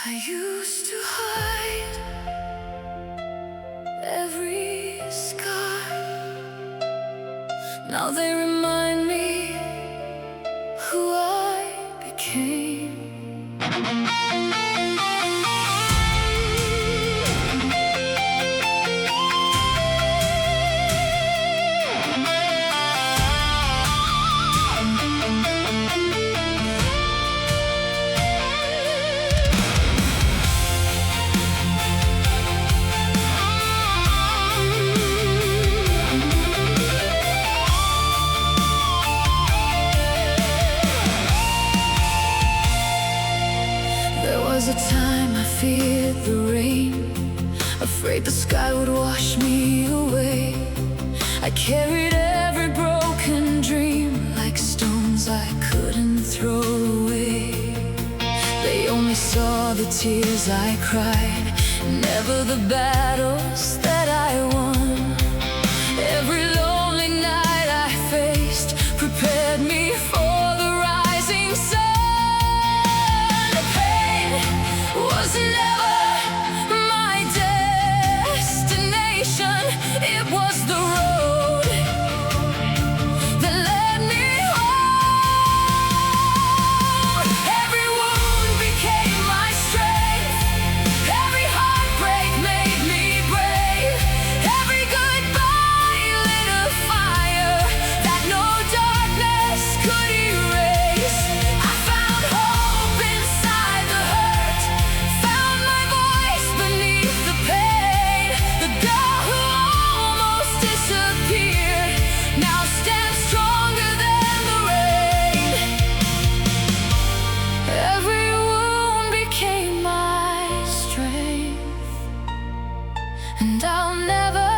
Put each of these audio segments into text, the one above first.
I used to hide every scar. Now they remind me who I became. There was a time I feared the rain, afraid the sky would wash me away. I carried every broken dream like stones I couldn't throw away. They only saw the tears I cried, never the battles that I won. Every lonely night I faced prepared me for the rising sun. Was never my destination. It was the road that led me home. Every wound became my strength. Every heartbreak made me brave. Every goodbye lit a fire that no darkness could erase. I found hope inside the hurt, found my voice beneath the pain. The girl who almost disappeared now stands stronger than the rain. Every wound became my strength, and I'll never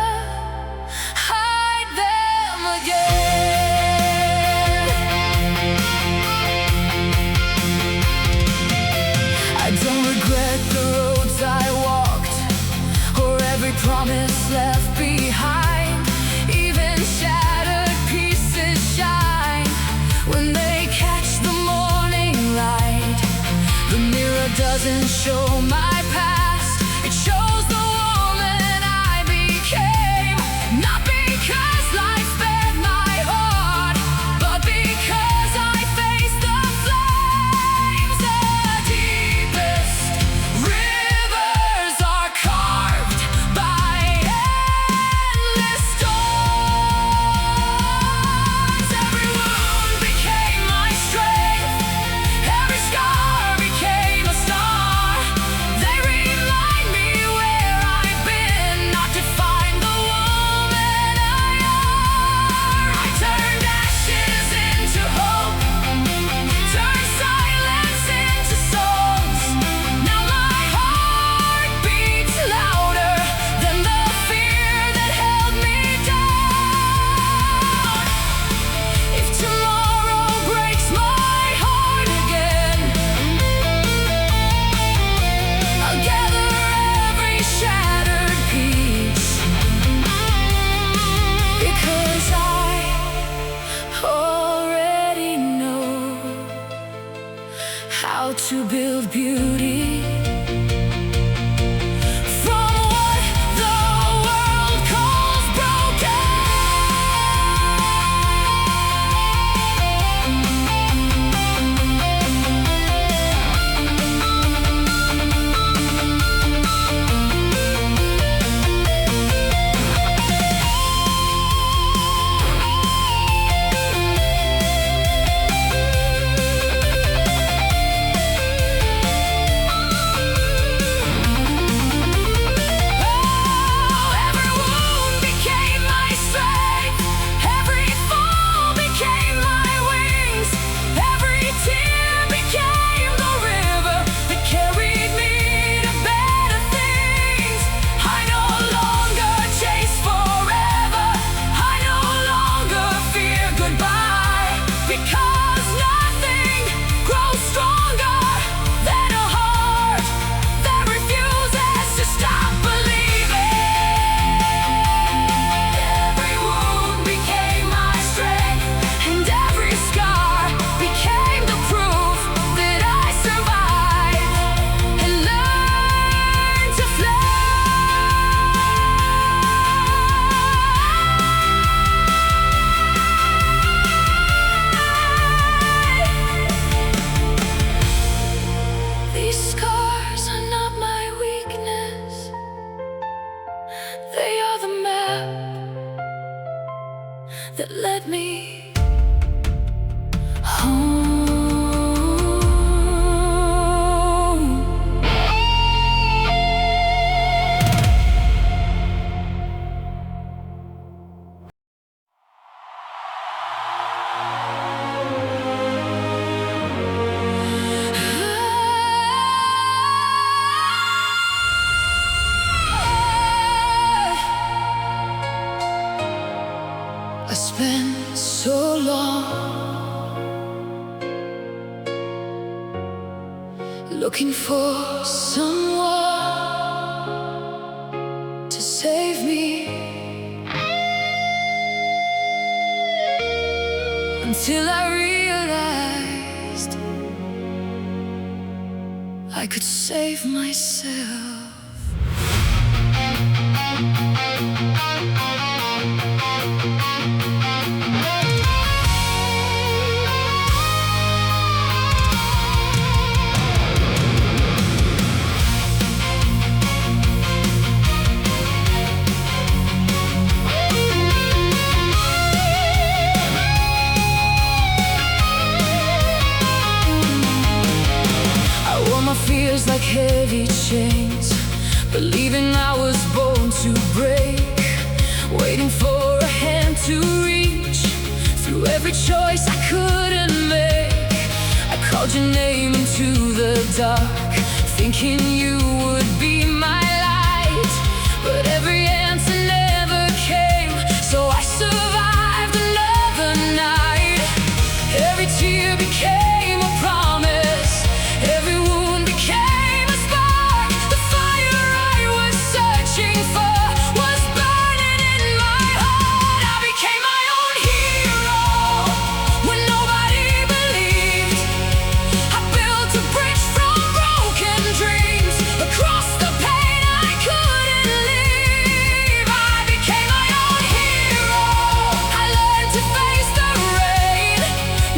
hide them again. I don't regret the roads I walked, or every promise left behind. Even shattered pieces shine when they catch the morning light. The mirror doesn't show my past, it shows the woman I became. Not because life spared my heart, but because I faced the flames. The deepest rivers are carved by endless storms. Every wound became my strength, every scar became a star. They remind me where I've been, not define the woman I am. I turned ashes into hope, turned silence into songs. Now my heart beats louder than the fear that held me down. If tomorrow breaks my heart again, I'll gather every shattered piece, because I already know how to build beauty from what the world calls broken. looking for someone to save me, until I realized I could save myself. My fears like heavy chains, believing I was born to break, waiting for a hand to reach through every choice I couldn't make. I called your name into the dark, thinking you would be my light, but every answer never came, so I survived another night. Every tear became a promise, every wound became a spark. The fire I was searching for was burning in my heart. I became my own hero when nobody believed. I built a bridge from broken dreams across the pain I couldn't leave. I became my own hero. I learned to face the rain,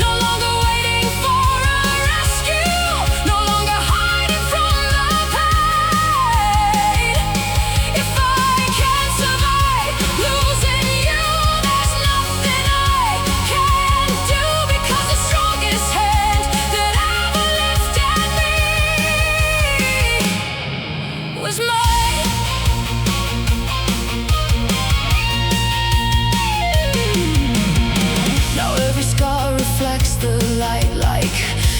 no longer waiting for a rescue, no longer hiding from the pain. If I can survive losing you, there's nothing I can do, because the strongest hand that ever lifted me was mine. Now every scar reflects the light like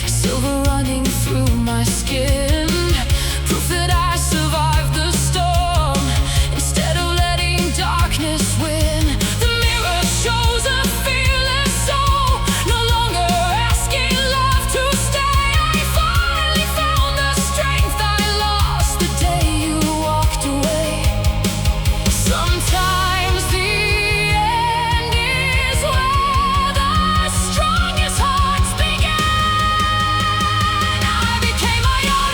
silver running through my skin, proof that I survived the storm instead of letting darkness win. The mirror shows a fearless soul, no longer asking love to stay. I finally found the strength I lost the day you walked away. Sometimes the end is where the strongest hearts begin. I became my own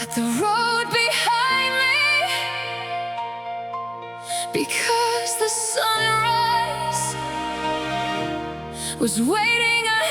at the road behind me, because the sunrise was waiting ahead.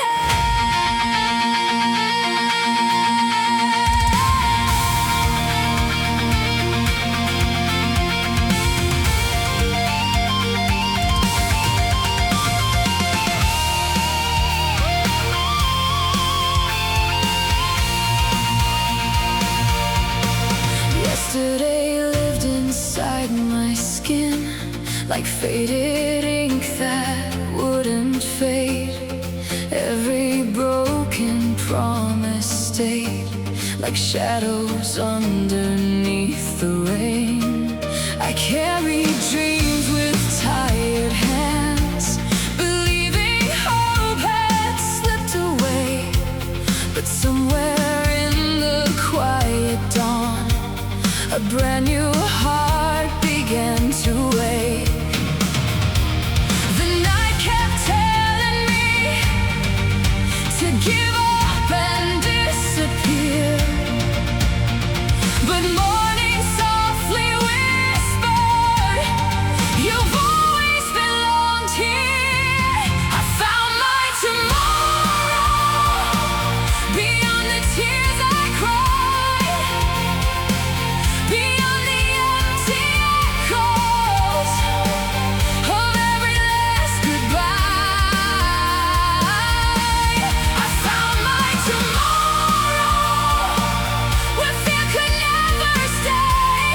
Yesterday lived inside my skin, like faded ink that wouldn't fade. Every broken promise stayed, like shadows underneath the rain. I carry dreams with tired hands, believing hope had slipped away. But somewhere in the quiet dawn, a brand new heart began to wake. The night kept telling me to give up and disappear, but morning softly whispered, "You've always belonged here." I found my tomorrow beyond the tears I cried, beyond the empty echoes of every last goodbye. I found my tomorrow where fear could never stay.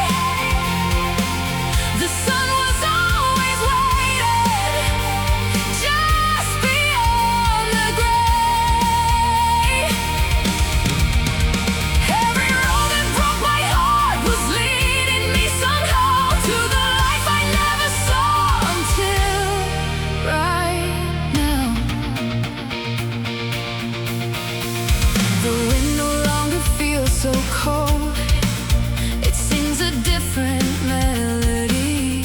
The sun was always waiting just beyond the gray. Every road that broke my heart was leading me somehow to the life I never saw until right now. The wind no longer feels so cold, it sings a different melody.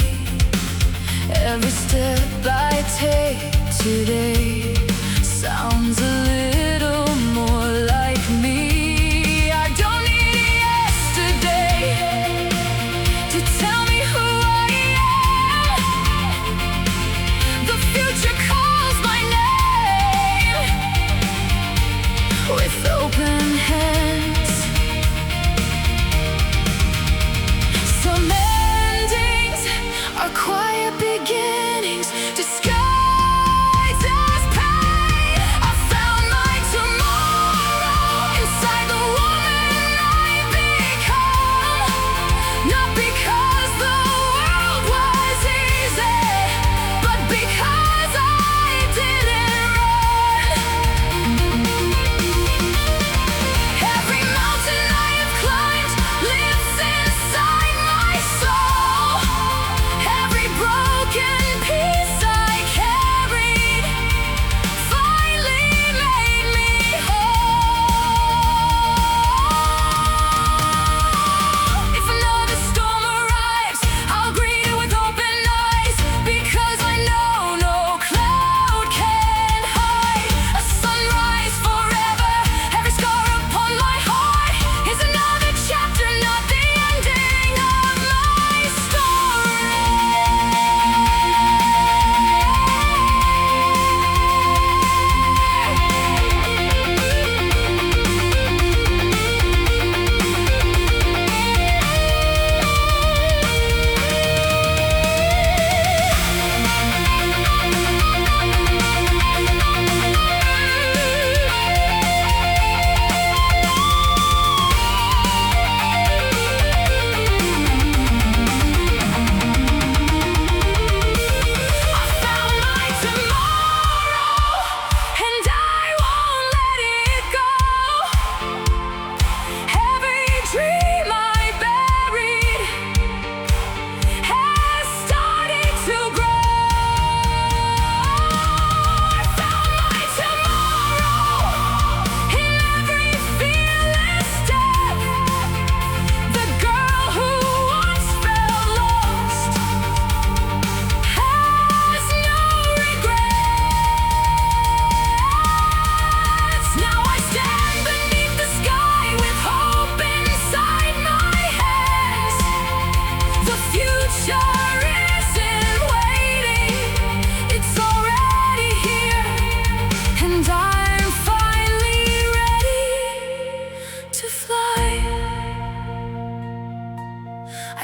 Every step I take today sounds a little more like me. I don't need yesterday to tell me who I am. The future calls my name with open hands.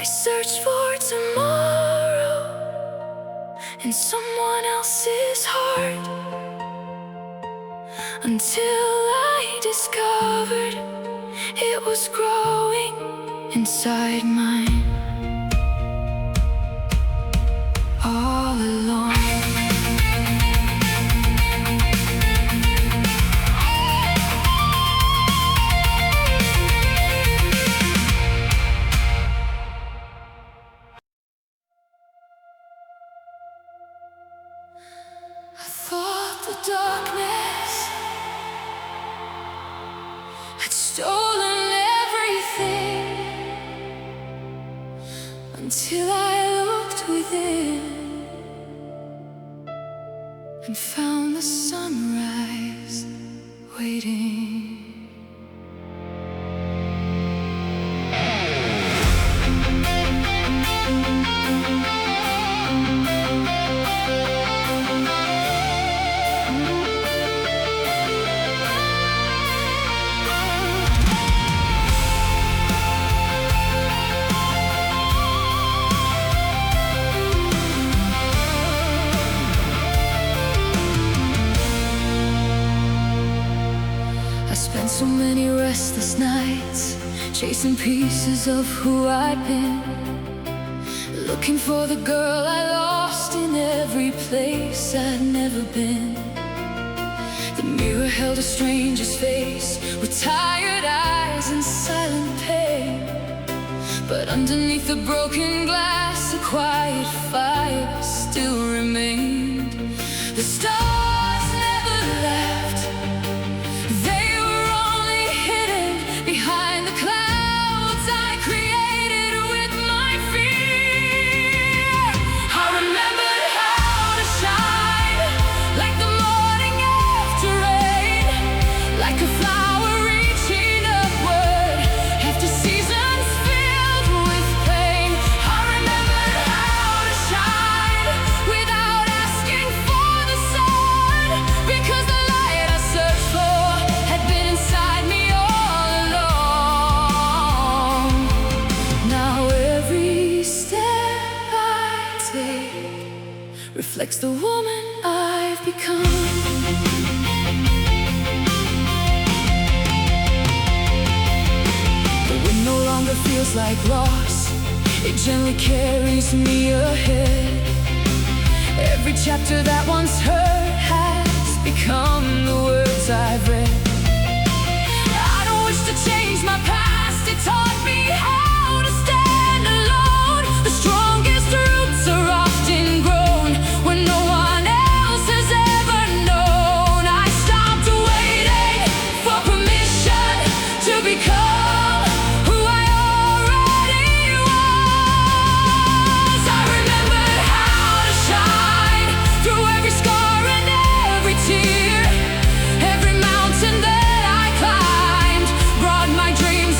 search for tomorrow in someone else's heart, until I discovered it was growing inside mine all along. I thought the darkness had stolen everything, until I looked within and found the sunrise waiting. Spent so many restless nights chasing pieces of who I'd been, looking for the girl I lost in every place I'd never been. The mirror held a stranger's face with tired eyes and silent pain, but underneath the broken glass a quiet fire still remained. The stars never left, behind the clouds I created with my fear. I remembered how to shine, like the morning after rain, like a flower reaching upward after seasons filled with pain. I remembered how to shine without asking for the sun, because the light I searched for had been inside me all along. Reflects the woman I've become. The wind no longer feels like loss, it gently carries me ahead. Every chapter that once hurt has become the words I've read. I don't wish to change my past, it taught me how to stand alone. The strongest roots are often grown when no one else has ever known. I stopped waiting for permission to become who I already was. I remembered how to shine through every scar and every tear, every mountain that I climbed brought my dreams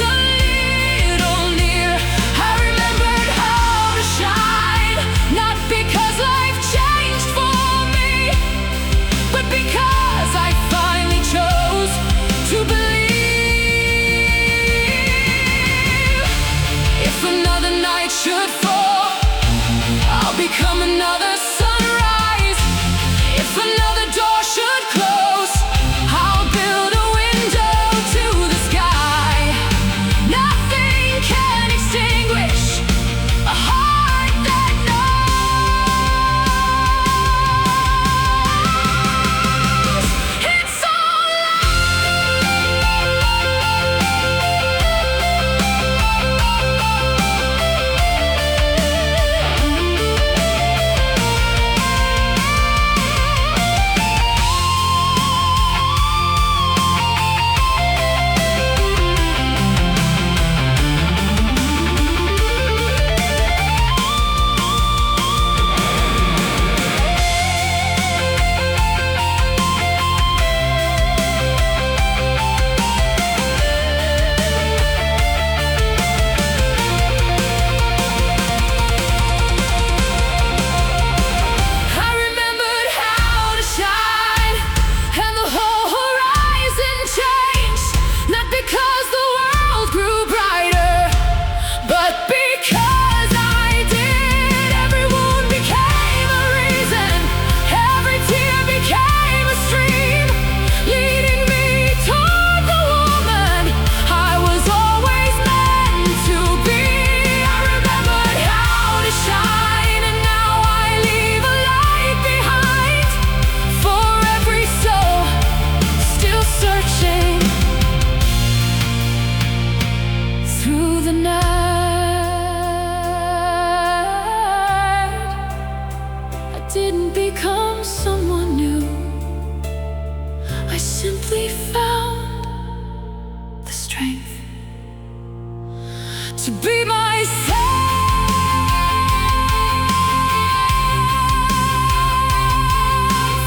to be myself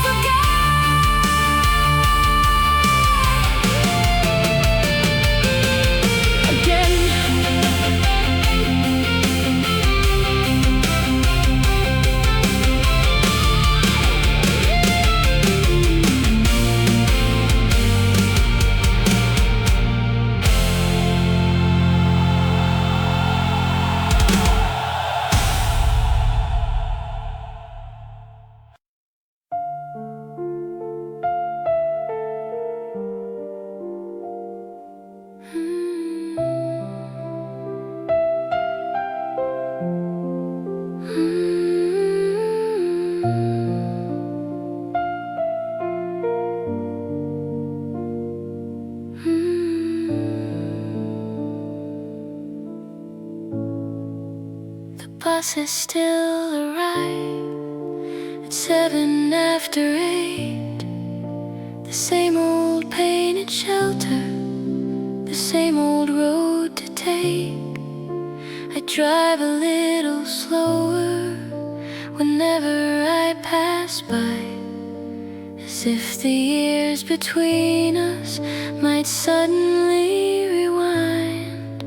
again. The buses still arrive at 7 after 8. The same old painted shelter, the same old road to take. I drive a little slower whenever I pass by, as if the years between us might suddenly rewind.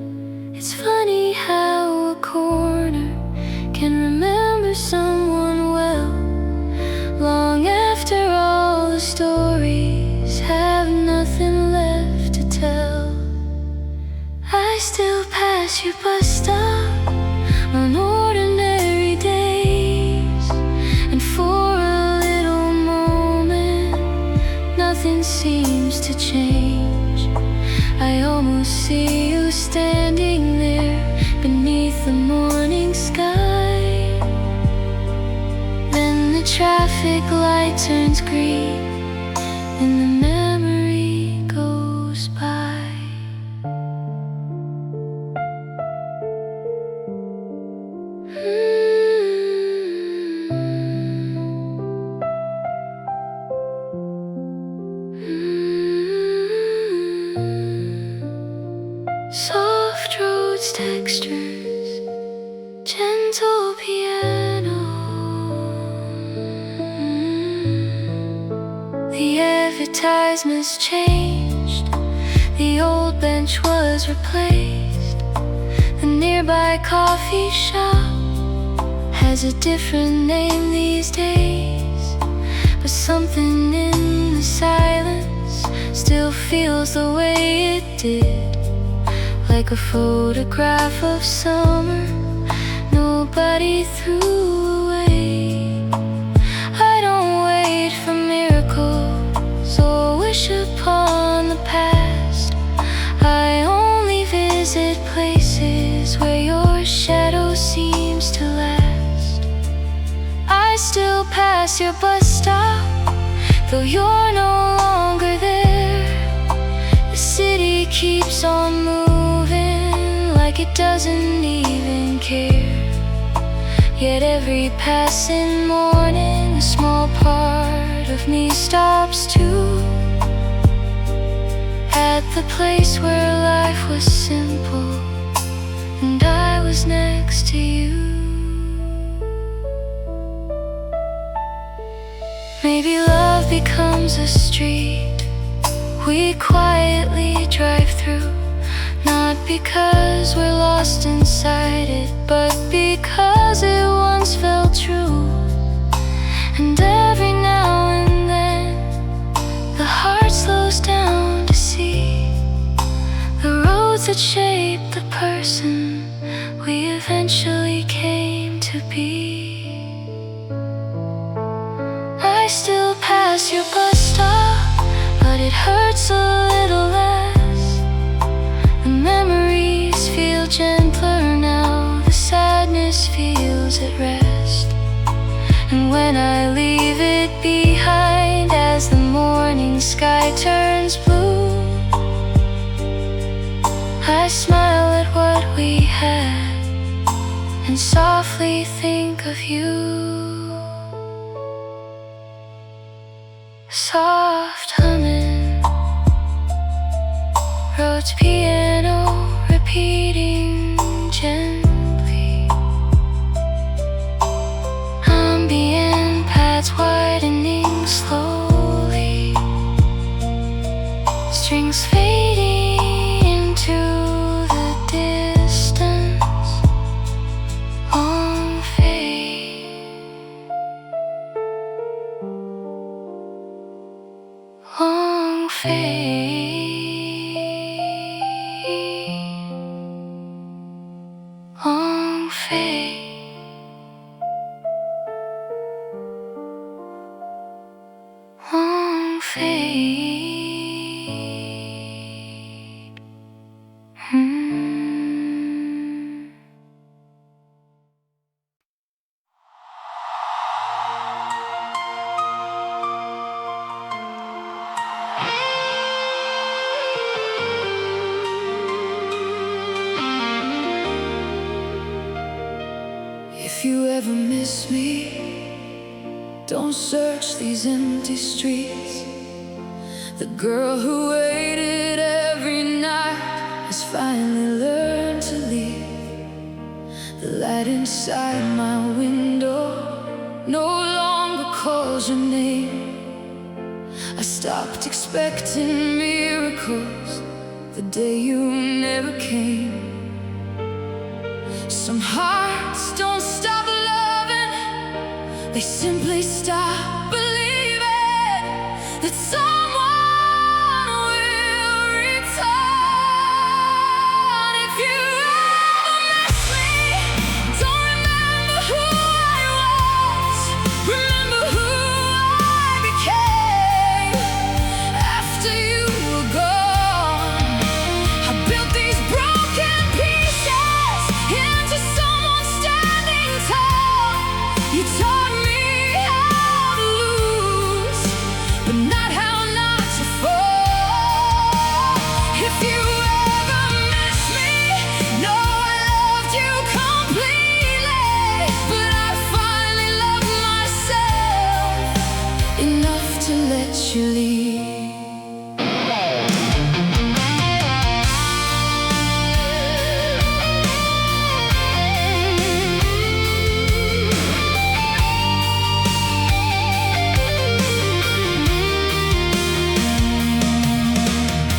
It's funny how a corner can remember someone well, long after all the stories have nothing left to tell. I still pass your bus stop on ordinary days, and for a little moment nothing seems to change. I almost see you standing there beneath the morning sky. Then the traffic light turns green and the memory goes by. Soft roads, textures, gentle piano. The advertisements changed, the old bench was replaced. The nearby coffee shop has a different name these days, but something in the silence still feels the way it did, like a photograph of summer nobody threw away. I don't wait for miracles or wish upon the past. I only visit places where your shadow seems to last. I still pass your bus stop, though you're no longer there. The city keeps on moving like it doesn't even care. Yet every passing morning a small part of me stops too, at the place where life was simple and I was next to you. Maybe love becomes a street we quietly drive through, not because we're lost inside it, but because it once felt true. And every now and then the heart slows down to see the roads that shape the person we eventually came to be. I still pass your bus stop, but it hurts a little less. The memories feel gentler now, the sadness feels at rest. And when I leave it behind, as the morning sky turns blue, I smile at what we had and softly think of you. Soft humming, Rhodes piano repeating If you ever miss me, don't search these empty streets. The girl who waited every night has finally learned to leave. The light inside my window no longer calls your name. I stopped expecting miracles the day you never came. Some hearts don't stop loving, they simply stop believing that someone will return. If you ever miss me, don't remember who I was, remember who I became after you were gone. I built these broken pieces into someone standing tall. You taught me how to lose, but not how not to fall. If you ever miss me, know I loved you completely, but I finally loved myself enough to let you leave.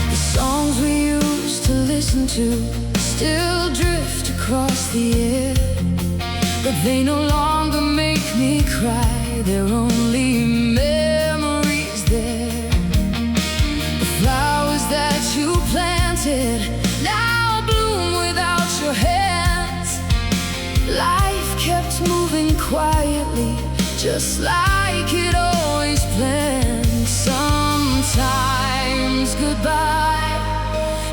The songs we used to listen to still drift across the air, but they no longer make me cry, they're only memories there. The flowers that you planted now bloom without your hands. Life kept moving quietly, just like it always planned. Sometimes goodbye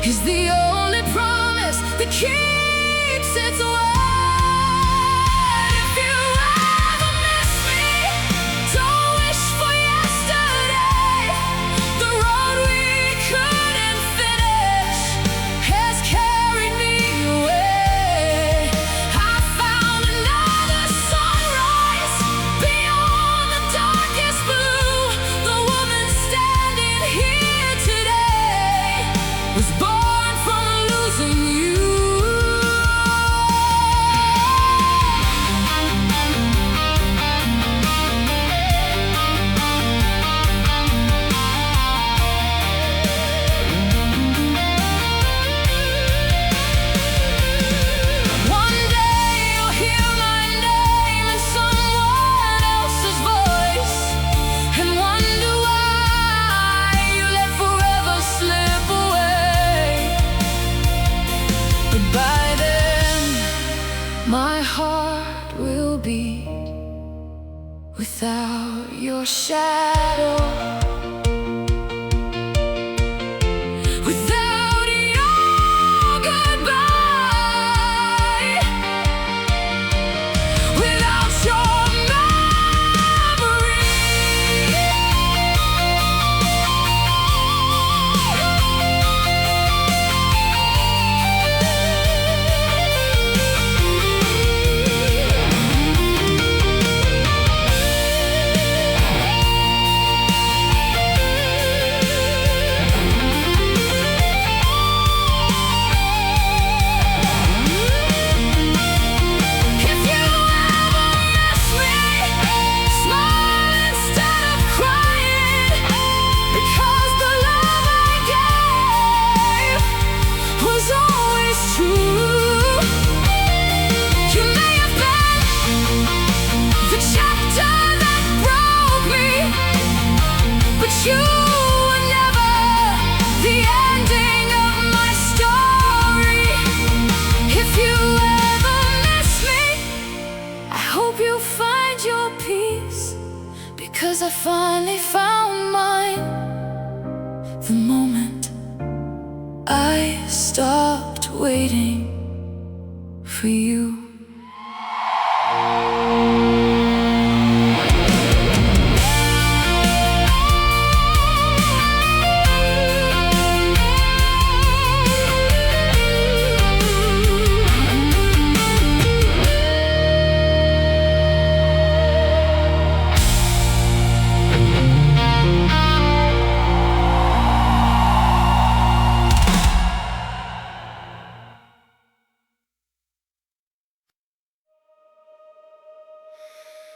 is the only promise that keeps its word. If you ever miss me, don't wish for yesterday. The road we couldn't finish has carried me away. I found another sunrise beyond the darkest blue. The woman standing here today was born from losing you. One day you'll hear my name in someone else's voice and wonder why you let forever slip away. But by then, my heart will be without your shadow, without your goodbye, without your memory. If you ever miss me, smile instead of crying, because the love I gave was always true. You may have been the chapter that broke me, but you were never the ending of my story. If you ever miss me, I hope you find your peace, because I finally found mine the moment I stopped waiting for you.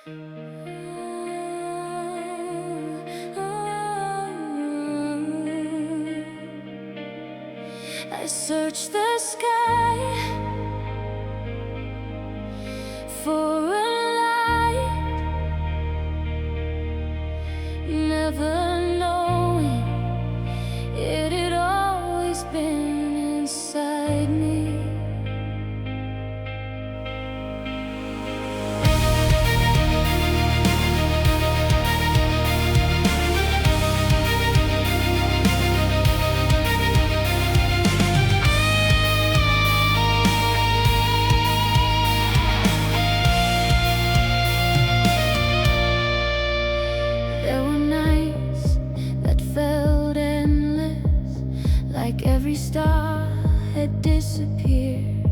I search the sky for a light, never knowing it had always been inside me. Like every star had disappeared.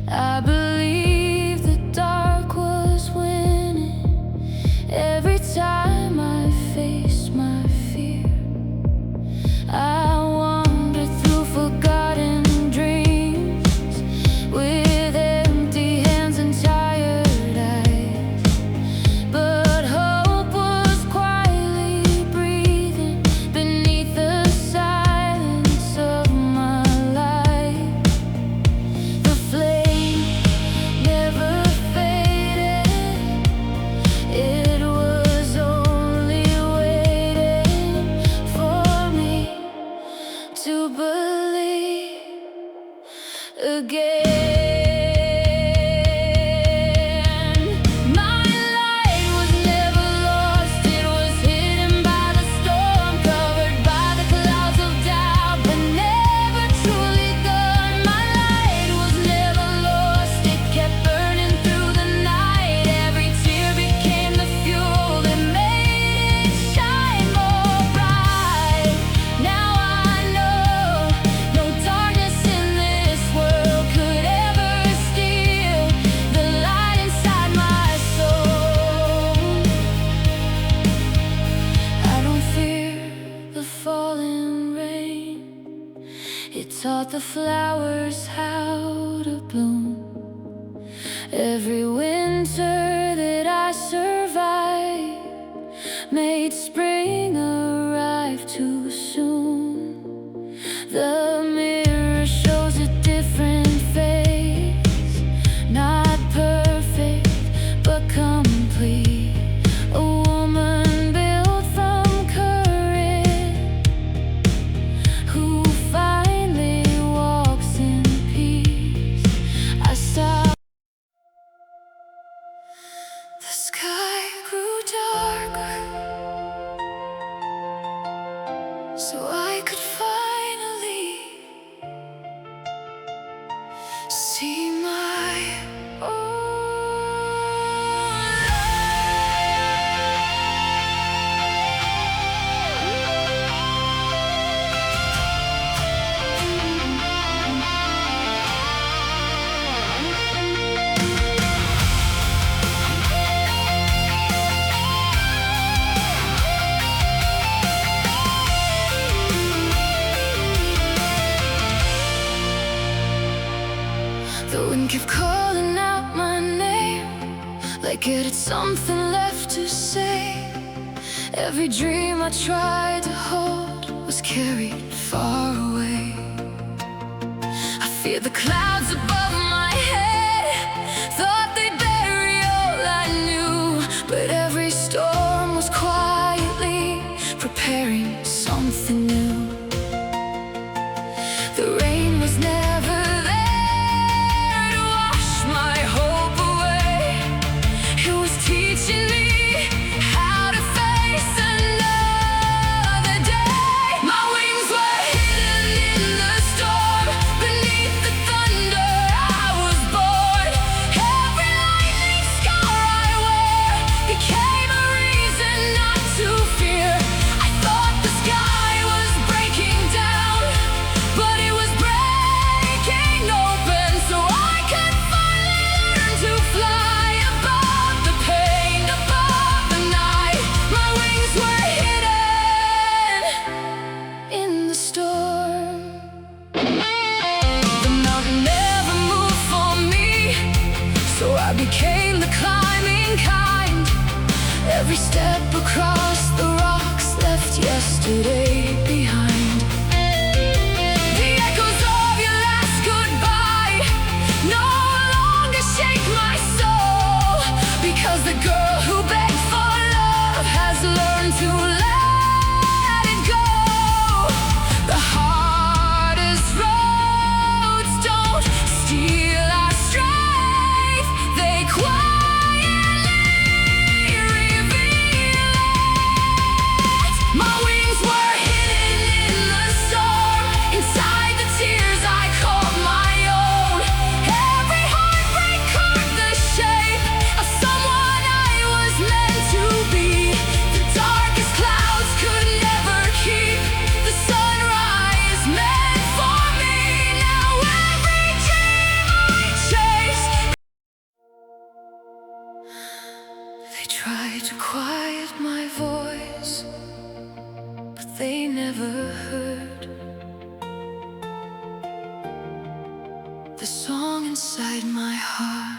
I believed the dark was winning every time I faced my fear. I wandered through forgotten dreams with empty hands and tired eyes, but hope was quietly breathing beneath the silence of my life. The flame never faded, it was only waiting for me to believe again. My light was never lost, it was hidden by the storm, covered by the clouds of doubt, but never truly gone. My light was never lost, it kept burning through the night. Every tear became the fuel that made it shine more bright. Now I know no darkness in this world could ever steal the light inside my soul. I don't fear the falling rain, it taught the flowers how to bloom. Every winter that I survived made spring arrive too soon. The mirror shows a different face, not perfect but complete. A woman built from courage, who finally walks in peace. I saw the sky grew darker, so I could finally see my own The wind kept calling out my name, like it had something left to say. Every dream I tried to hold was carried far away. I feared the clouds above my head, thought they'd bury all I knew, but every storm was quietly preparing something new. The rain was never there to wash my hope away. It was teaching me how to face another day. My wings were hidden in the storm, beneath the thunder I the song inside my heart.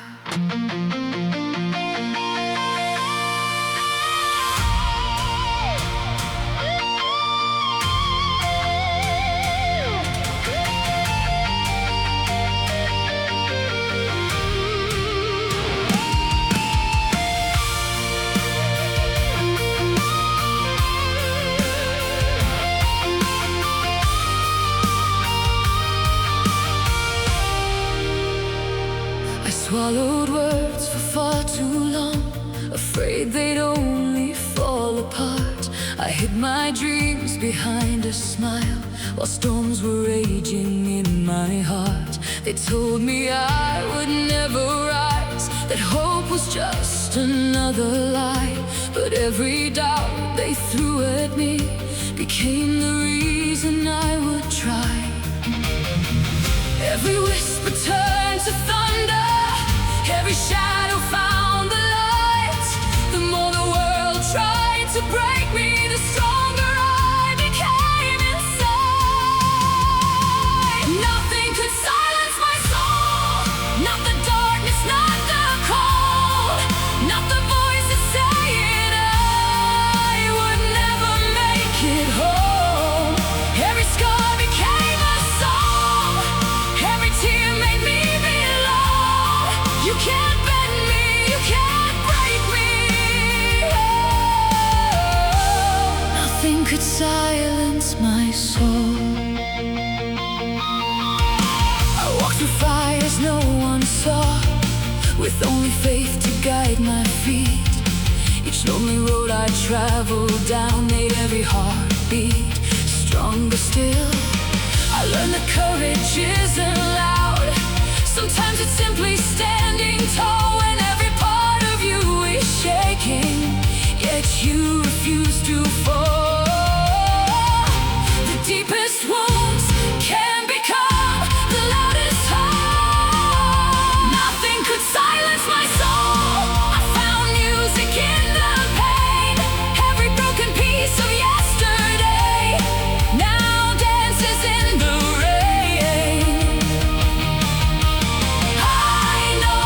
I swallowed words for far too long, afraid they'd only fall apart. I hid my dreams behind a smile, while storms were raging in my heart. They told me I would never rise, that hope was just another lie. But every doubt they threw at me became the reason I would try. Every whisper turned to thunder, every shadow found the light. The more the world tried to break me, the stronger I became inside. Nothing could silence my soul, not the darkness, not the cold, not the voices saying I would never make it home. Every scar became a song, every tear made me belong. You can't bend me, you can't break me. Oh, nothing could silence my soul. I walked through fires no one saw, with only faith to guide my feet. Each lonely road I traveled down made every heart beat stronger still. I learned that courage isn't loud. Sometimes it's simply standing tall when every part of you is shaking, yet you refuse to fall. The deepest wounds can become the loudest hum. Nothing could silence my soul. I found music in the pain. Every broken piece of yesterday now dances in the rain. I no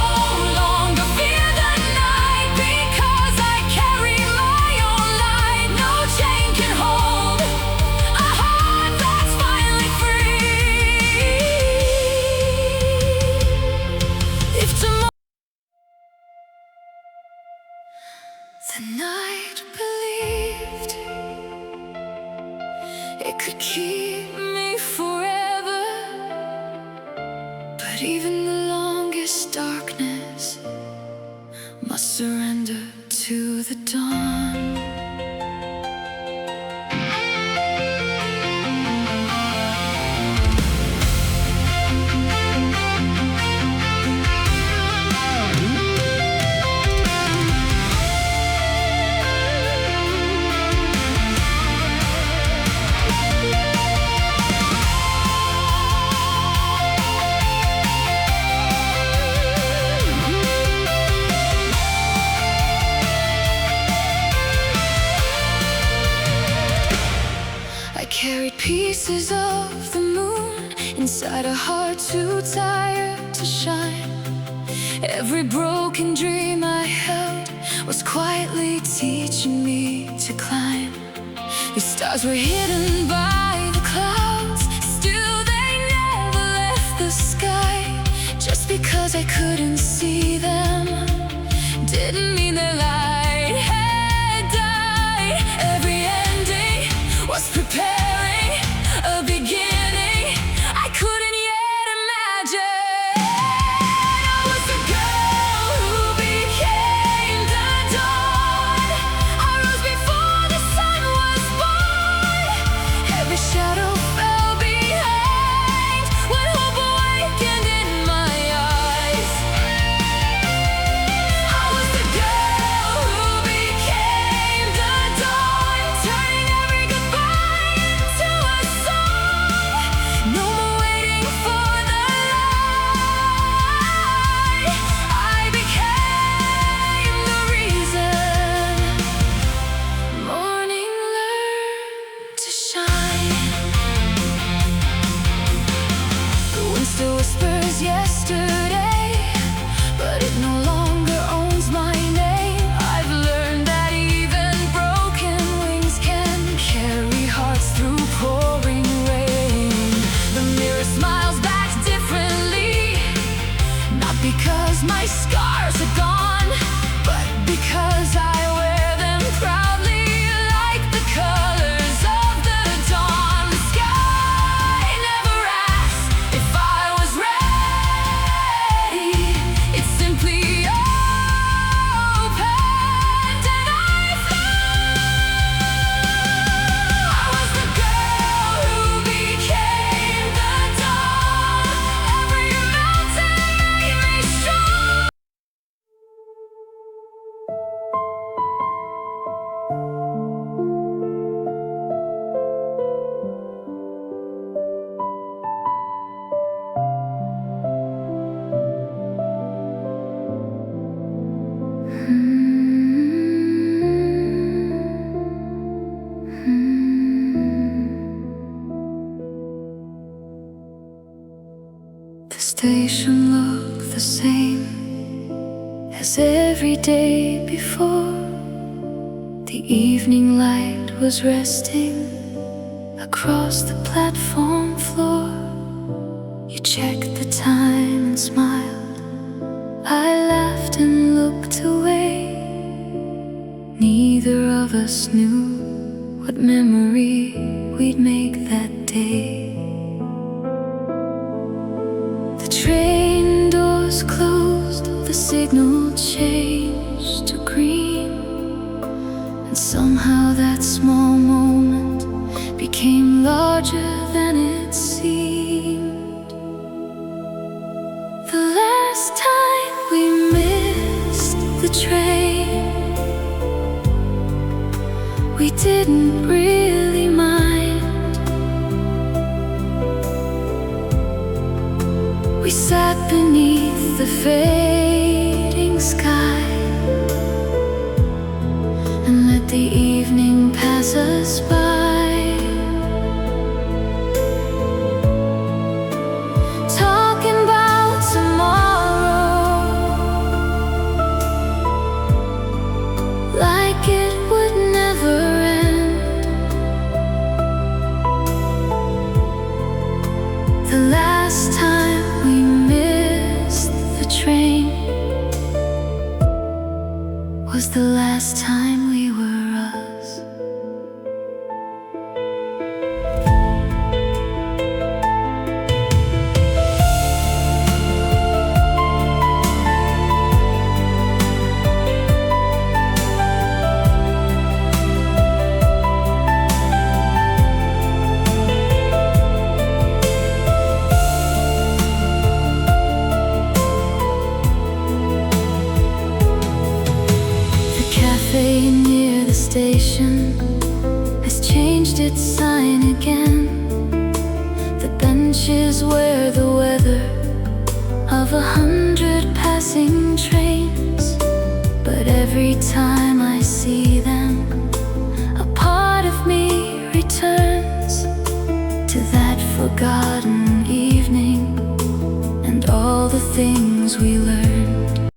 longer fear the night, because I carry my own light. No chain can hold a heart that's finally free. If tomorrow the night believed it could keep me forever, but even the longest darkness must surrender to the dawn. I carried pieces of the moon inside a heart too tired to shine. Every broken dream I held was quietly teaching me to climb. The stars were hidden by the clouds, still they never left the sky. Just because I couldn't see them didn't mean their light had died. Every ending was preparing a beginning I couldn't yet imagine. I was the girl who became the dawn. I rose before the sun was born. Every shadow fell behind when hope awakened in my eyes. because my scars are gone, but because I wear them proudly like the colors of the dawn. The sky never asked if I was ready. It simply opened and I flew. I was the girl who became the dawn. Every mountain made me strong. The station looked the same as every day before. The evening light was resting across the platform floor. You checked the time and smiled. I laughed and looked away. Neither of us knew what memory we'd make that day. The train doors closed, the signal changed to green, and somehow that small moment became larger than it seemed. The last time we missed the train, we didn't really mind. We sat beneath the fading sky and let the evening pass us by, talking about tomorrow like it would never end. The last time we missed the train was the last time we were us. The cafe near the station has changed its sign again. The benches wear the weather of 100 passing trains. But every time I see them, a part of me returns to that forgotten evening and all the things we learned.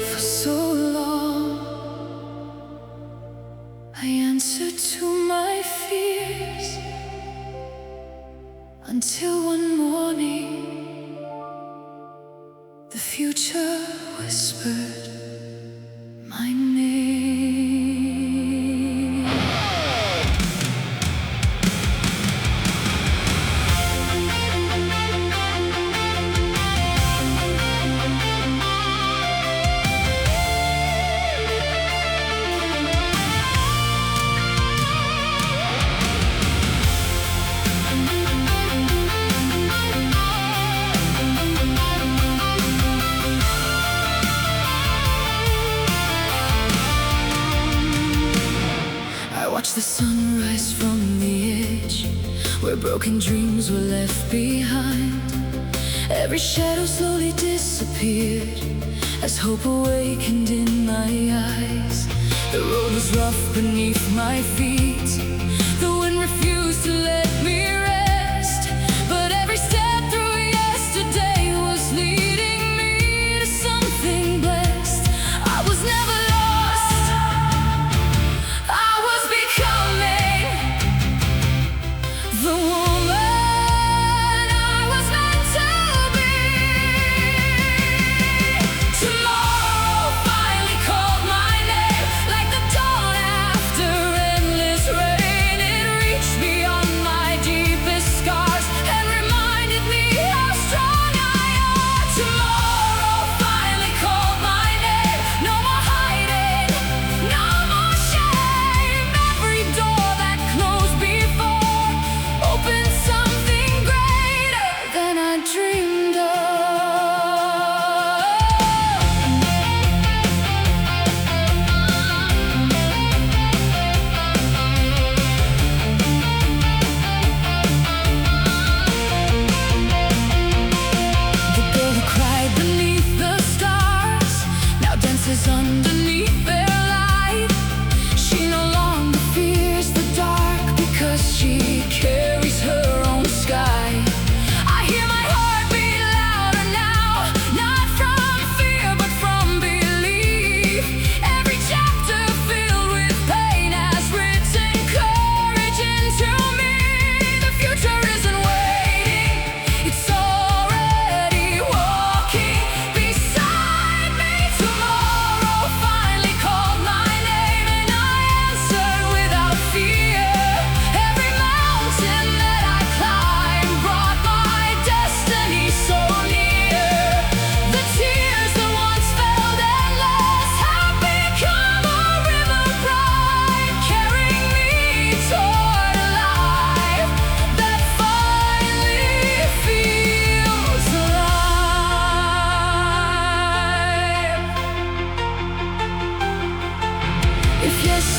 For so long, I answered to my fears until one morning the future whispered my name. Watch the sunrise from the edge where broken dreams were left behind. Every shadow slowly disappeared as hope awakened in my eyes. The road was rough beneath my feet. The wind refused to let me rest, but every step through yesterday was leading me to something blessed. I was never lost, I was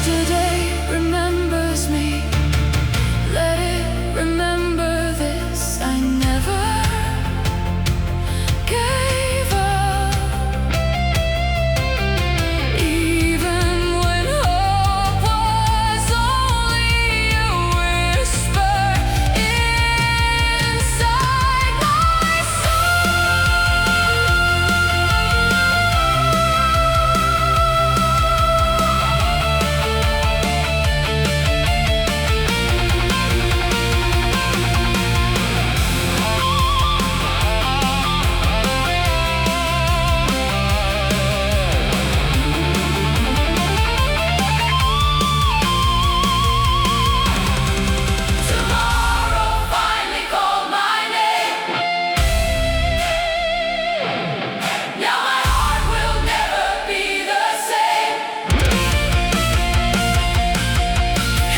yesterday remembers me. Let it remember this: I never gave up. Even when hope was only a whisper inside my Tomorrow finally called my name. Now my heart will never be the same.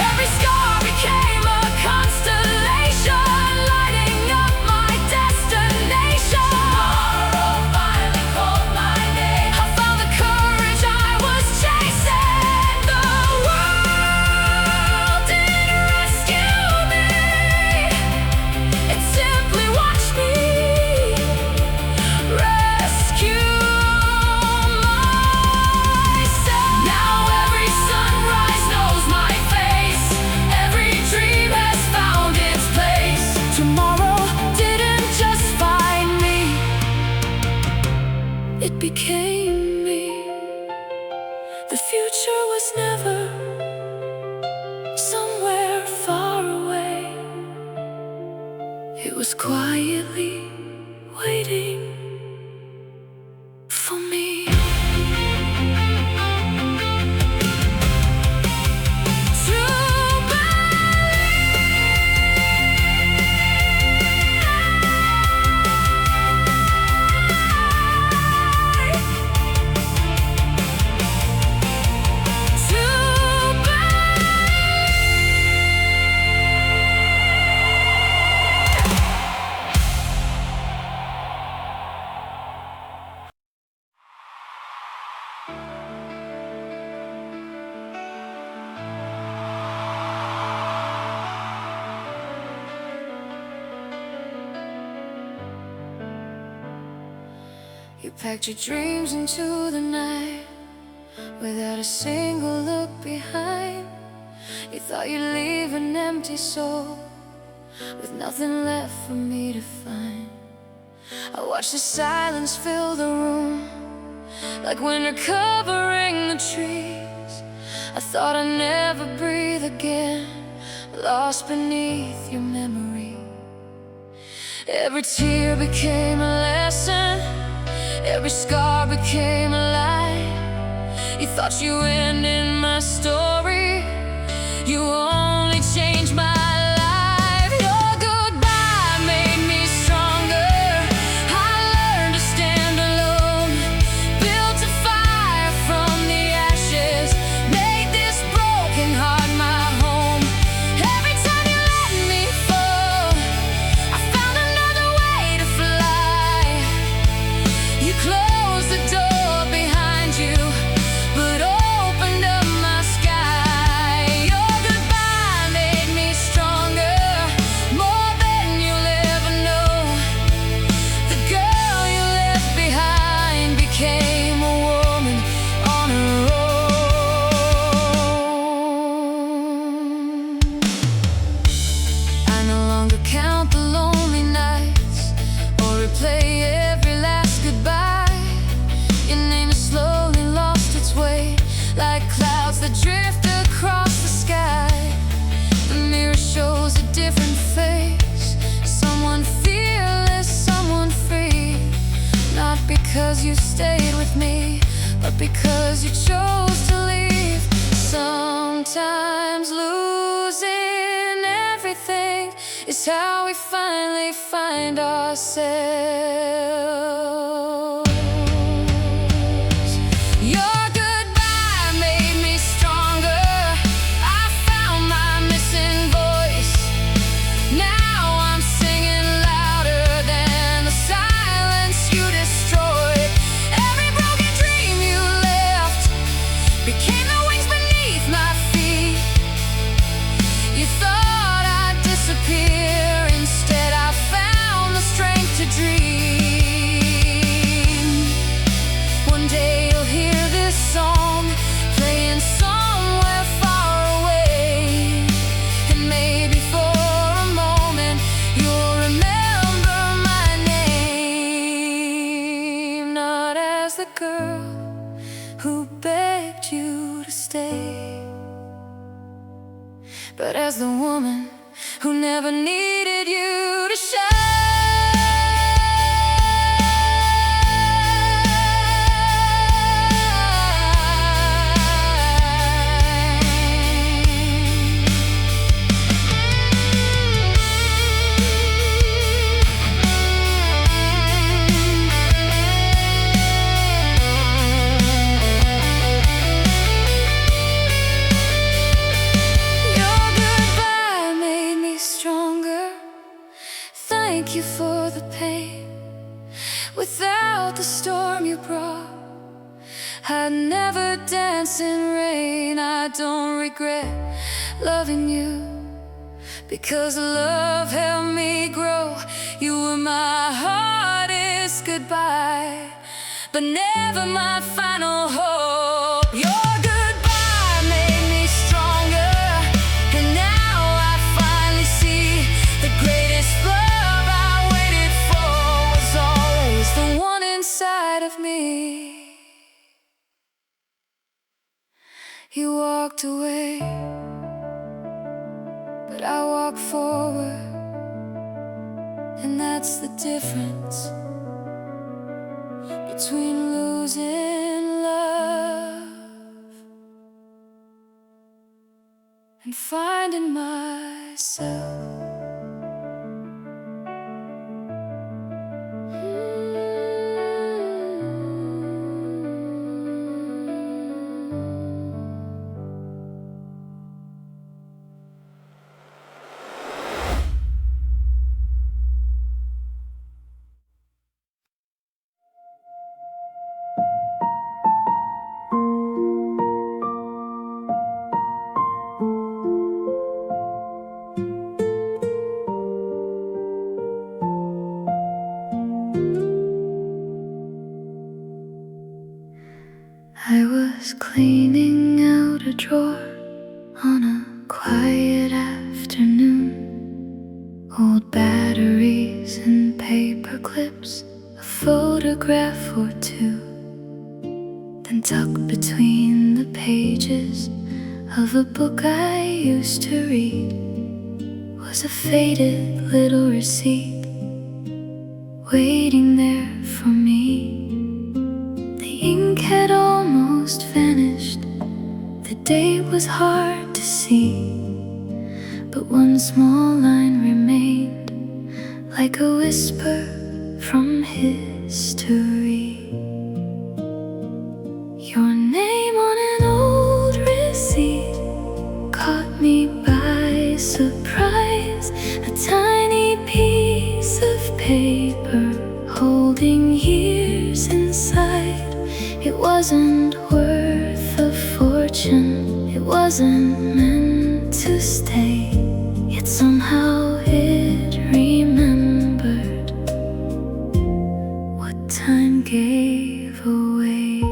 Every scar became a constellation, lighting up my destination. Tomorrow finally called my name. I found the courage I was chasing. The world didn't rescue me. It simply watched me rescue myself. Now every sunrise knows my face. Every dream has found its place. Tomorrow didn't just find me, it became me. The future was never somewhere far away. It was quietly waiting for me. To You packed your dreams into the night without a single look behind. You thought you'd leave an empty soul with nothing left for me to find. I watched the silence fill the room, like winter covering the trees. I thought I'd never breathe again, lost beneath your memory. Every tear became a lesson, every scar became a lie. You thought you ended my story, you only changed my life. Your goodbye made me stronger. I learned to stand alone, built a fire from the ashes, made this broken heart my home. Every time you let me fall, I found another way to fly. You closed the door behind you, but opened up my sky. Your goodbye made me stronger, more than you'll ever know. The girl you left behind became a woman on her own. I no longer count the lonely nights or replay every last goodbye. Your name has slowly lost its way, like clouds that drift across the sky. The mirror shows a different face, someone fearless, someone free. Not because you stayed with me, but because you chose to leave. Sometimes losing everything is how we finally find ourselves. Your goodbye made me stronger. I found my missing voice. Now I'm singing louder than the silence you destroyed. Every broken dream you left became the wings beneath my but as the woman who never needed you to shine. Thank you for the pain. Without the storm you brought, I'd never dance in rain. I don't regret loving you, because love helped me grow. You were my hardest goodbye, but never my final hope. Your goodbye made me stronger, and now I finally see the greatest love inside of me. You walked away, but I walked forward, and that's the difference between losing love and finding myself. I was cleaning out a drawer on a quiet afternoon. Old batteries and paper clips, a photograph or two. Then tucked between the pages of a book I used to read was a faded little receipt waiting there for me. The ink had almost vanished, the date was hard to see, but one small line remained, like a whisper from history. Your name on an old receipt caught me by surprise. A tiny piece of paper holding years inside. It wasn't worth a fortune, it wasn't meant to stay, yet somehow it remembered what time gave away.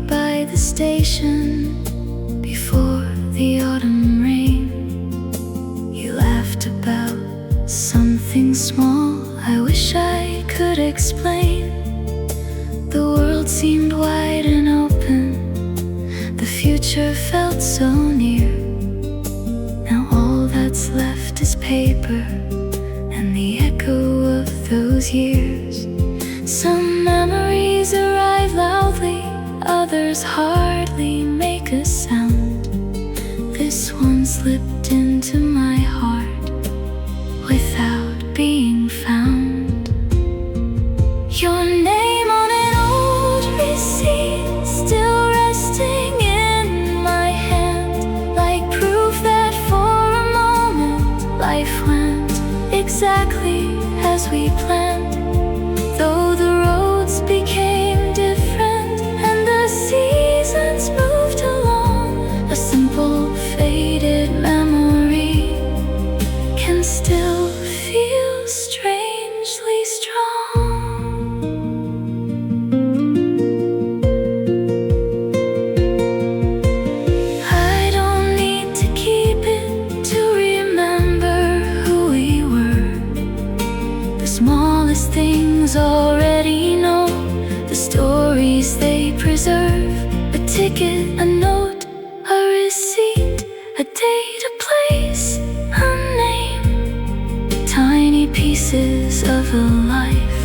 By the station before the autumn rain, you laughed about something small I wish I could explain. The world seemed wide and open, the future felt so near. Now all that's left is paper and the echo of those years. Some memories arrive loudly, others hardly make a sound. This one slipped into my heart without being found. Your name on an old receipt, still resting in my hand, like proof that for a moment life went exactly as we planned. Though the roads became different and the seasons moved along, a simple faded memory can still lungs already know the stories they preserve. A ticket, a note, a receipt, a date, a place, a name. Tiny pieces of a life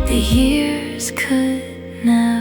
the years could never